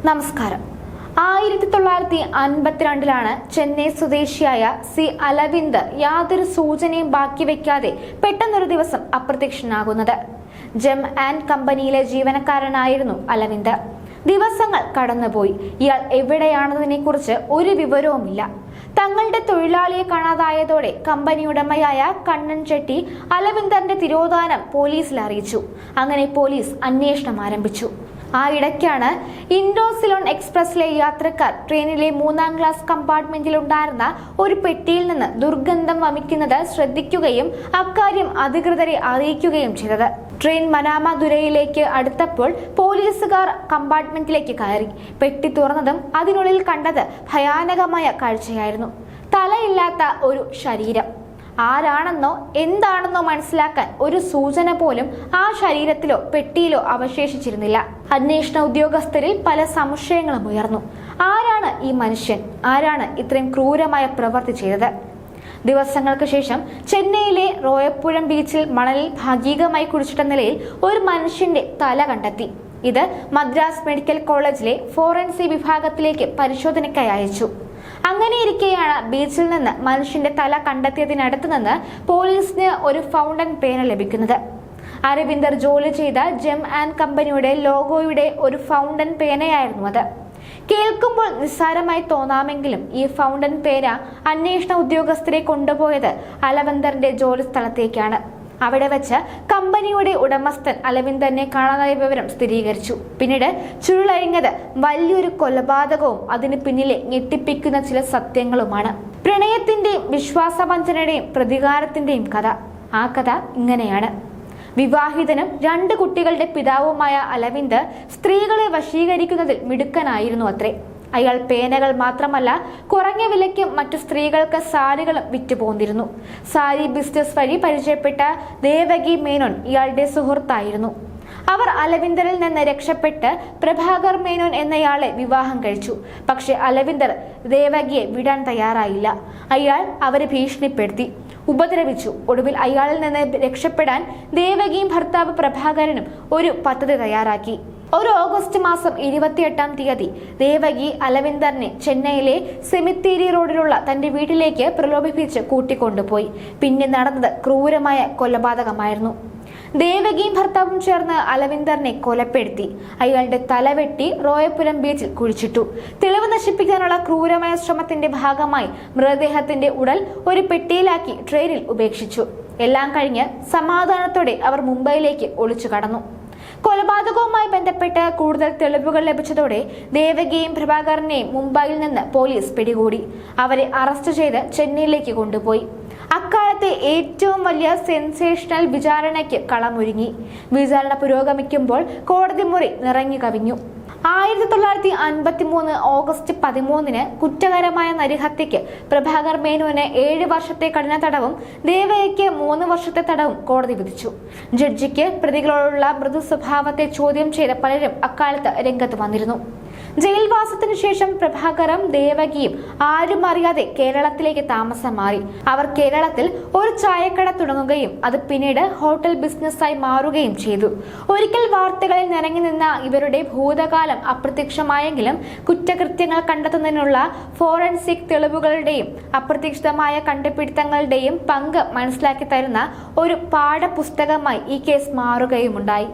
നമസ്കാരം. 1952 ചെന്നൈ സ്വദേശിയായ സി അലവിന്ദ് യാതൊരു സൂചനയും ബാക്കി വെക്കാതെ പെട്ടെന്നൊരു ദിവസം അപ്രത്യക്ഷനാകുന്നത്. ജെം ആൻഡ് കമ്പനിയിലെ ജീവനക്കാരനായിരുന്നു അലവിന്ദ്. ദിവസങ്ങൾ കടന്നുപോയി. ഇയാൾ എവിടെയാണെന്നതിനെ കുറിച്ച് ഒരു വിവരവുമില്ല. തങ്ങളുടെ തൊഴിലാളിയെ കാണാതായതോടെ കമ്പനി ഉടമയായ കണ്ണൻ ചെട്ടി അലവിന്ദറിന്റെ തിരോധാനം പോലീസിൽ അറിയിച്ചു. അങ്ങനെ പോലീസ് അന്വേഷണം ആരംഭിച്ചു. ആ ഇടയ്ക്കാണ് ഇൻഡോസിലോൺ എക്സ്പ്രസിലെ യാത്രക്കാർ ട്രെയിനിലെ 3ാം ക്ലാസ് കമ്പാർട്ട്മെന്റിൽ ഉണ്ടായിരുന്ന ഒരു പെട്ടിയിൽ നിന്ന് ദുർഗന്ധം വമിക്കുന്നത് ശ്രദ്ധിക്കുകയും അക്കാര്യം അധികൃതരെ അറിയിക്കുകയും ചെയ്തത്. ട്രെയിൻ മനാമദുരൈയിലേക്ക് അടുത്തപ്പോൾ പോലീസുകാർ കമ്പാർട്ട്മെന്റിലേക്ക് കയറി. പെട്ടി തുറന്നതും അതിനുള്ളിൽ കണ്ടത് ഭയാനകമായ കാഴ്ചയായിരുന്നു. തലയില്ലാത്ത ഒരു ശരീരം. ആരാണെന്നോ എന്താണെന്നോ മനസ്സിലാക്കാൻ ഒരു സൂചന പോലും ആ ശരീരത്തിലോ പെട്ടിയിലോ അവശേഷിച്ചിരുന്നില്ല. അന്വേഷണ ഉദ്യോഗസ്ഥരിൽ പല സംശയങ്ങളും ഉയർന്നു. ആരാണ് ഈ മനുഷ്യൻ? ആരാണ് ഇത്രയും ക്രൂരമായ പ്രവൃത്തി ചെയ്തത്? ദിവസങ്ങൾക്ക് ശേഷം ചെന്നൈയിലെ റോയപ്പുഴം ബീച്ചിൽ മണലിൽ ഭാഗികമായി കുഴിച്ചിട്ട നിലയിൽ ഒരു മനുഷ്യന്റെ തല കണ്ടെത്തി. ഇത് മദ്രാസ് മെഡിക്കൽ കോളേജിലെ ഫോറൻസിക് വിഭാഗത്തിലേക്ക് പരിശോധനയ്ക്കായി അയച്ചു. അങ്ങനെയിരിക്കെയാണ് ബീച്ചിൽ നിന്ന് മനുഷ്യന്റെ തല കണ്ടെത്തിയതിനടുത്ത് നിന്ന് പോലീസിന് ഒരു ഫൗണ്ടൻ പേന ലഭിക്കുന്നത്. അരവിന്ദർ ജോലി ചെയ്ത ജെം ആൻഡ് കമ്പനിയുടെ ലോഗോയുടെ ഒരു ഫൗണ്ടൻ പേനയായിരുന്നു അത്. കേൾക്കുമ്പോൾ നിസ്സാരമായി തോന്നാമെങ്കിലും ഈ ഫൗണ്ടൻ പേന അന്വേഷണ ഉദ്യോഗസ്ഥരെ കൊണ്ടുപോയത് അലവിന്ദറിന്റെ ജോലി സ്ഥലത്തേക്കാണ്. അവിടെ വെച്ച് കമ്പനിയുടെ ഉടമസ്ഥൻ അലവിന്ദറിനെ കാണാതായ വിവരം സ്ഥിരീകരിച്ചു. പിന്നീട് ചുരുളഴിഞ്ഞത് വലിയൊരു കൊലപാതകവും അതിന് പിന്നിലെ ഞെട്ടിപ്പിക്കുന്ന ചില സത്യങ്ങളുമാണ്. പ്രണയത്തിന്റെയും വിശ്വാസവഞ്ചനയുടെയും പ്രതികാരത്തിന്റെയും കഥ. ആ കഥ ഇങ്ങനെയാണ്. വിവാഹിതനും 2 കുട്ടികളുടെ പിതാവുമായ അലവിന്ദ് സ്ത്രീകളെ വശീകരിക്കുന്നതിൽ മിടുക്കനായിരുന്നു അത്രേ. അയാൾ പേനകൾ മാത്രമല്ല, കുറഞ്ഞ വിലയ്ക്ക് മറ്റു സ്ത്രീകൾക്ക് സാരികളും വിറ്റുപോന്നിരുന്നു. സാരി ബിസിനസ് വഴി പരിചയപ്പെട്ട ദേവകി മേനോൻ ഇയാളുടെ സുഹൃത്തായിരുന്നു. അവർ അലവിന്ദറിൽ നിന്ന് രക്ഷപ്പെട്ട് പ്രഭാകർ മേനോൻ എന്നയാളെ വിവാഹം കഴിച്ചു. പക്ഷെ അലവിന്ദർ ദേവകിയെ വിടാൻ തയ്യാറായില്ല. അയാൾ അവരെ ഭീഷണിപ്പെടുത്തി, ഉപദ്രവിച്ചു. ഒടുവിൽ അയാളിൽ നിന്ന് രക്ഷപ്പെടാൻ ദേവകിയും ഭർത്താവ് പ്രഭാകരനും ഒരു പദ്ധതി തയ്യാറാക്കി. ഒരു ഓഗസ്റ്റ് മാസം 28-ാം തീയതി ദേവകി അലവിന്ദറിനെ ചെന്നൈയിലെ സെമിത്തേരി റോഡിലുള്ള തന്റെ വീട്ടിലേക്ക് പ്രലോഭിപ്പിച്ച് കൂട്ടിക്കൊണ്ടുപോയി. പിന്നെ നടന്നത് ക്രൂരമായ കൊലപാതകമായിരുന്നു. ദേവകിയും ഭർത്താവും ചേർന്ന് അലവിന്ദറിനെ കൊലപ്പെടുത്തി. അയാളുടെ തലവെട്ടി റോയപ്പുരം ബീച്ചിൽ കുഴിച്ചിട്ടു. തെളിവ് നശിപ്പിക്കാനുള്ള ക്രൂരമായ ശ്രമത്തിന്റെ ഭാഗമായി മൃതദേഹത്തിന്റെ ഉടൽ ഒരു പെട്ടിയിലാക്കി ട്രെയിനിൽ ഉപേക്ഷിച്ചു. എല്ലാം കഴിഞ്ഞ് സമാധാനത്തോടെ അവർ മുംബൈയിലേക്ക് ഒളിച്ചു കടന്നു. കൊലപാതകവുമായി ബന്ധപ്പെട്ട് കൂടുതൽ തെളിവുകൾ ലഭിച്ചതോടെ ദേവകിയെയും പ്രഭാകരനെയും മുംബൈയിൽ നിന്ന് പോലീസ് പിടികൂടി. അവരെ അറസ്റ്റ് ചെയ്ത് ചെന്നൈയിലേക്ക് കൊണ്ടുപോയി. അക്കാലത്തെ ഏറ്റവും വലിയ സെൻസേഷണൽ വിചാരണയ്ക്ക് കളമൊരുങ്ങി. വിചാരണ പുരോഗമിക്കുമ്പോൾ കോടതി മുറി നിറഞ്ഞു കവിഞ്ഞു. 1953 ഓഗസ്റ്റ് 13 കുറ്റകരമായ നരിഹത്യയ്ക്ക് പ്രഭാകർ മേനോന് 7 വർഷത്തെ കഠിന തടവും ദേവകിക്ക് 3 വർഷത്തെ തടവും കോടതി വിധിച്ചു. ജഡ്ജിക്ക് പ്രതികളോടുള്ള മൃദു സ്വഭാവത്തെ ചോദ്യം ചെയ്ത പലരും അക്കാലത്ത് രംഗത്ത് വന്നിരുന്നു. ജയിൽവാസത്തിനു ശേഷം പ്രഭാകറും ദേവകിയും ആരും അറിയാതെ കേരളത്തിലേക്ക് താമസം മാറി. അവർ കേരളത്തിൽ ഒരു ചായക്കട തുടങ്ങുകയും അത് പിന്നീട് ഹോട്ടൽ ബിസിനസ്സായി മാറുകയും ചെയ്തു. ഒരിക്കൽ വാർത്തകളിൽ നിറങ്ങി നിന്ന ഇവരുടെ ഭൂതകാലം അപ്രത്യക്ഷമായെങ്കിലും കുറ്റകൃത്യങ്ങൾ കണ്ടെത്തുന്നതിനുള്ള ഫോറൻസിക് തെളിവുകളുടെയും അപ്രതീക്ഷിതമായ കണ്ടുപിടുത്തങ്ങളുടെയും പങ്ക് മനസ്സിലാക്കി തരുന്ന ഒരു പാഠപുസ്തകമായി ഈ കേസ് മാറുകയുമുണ്ടായി.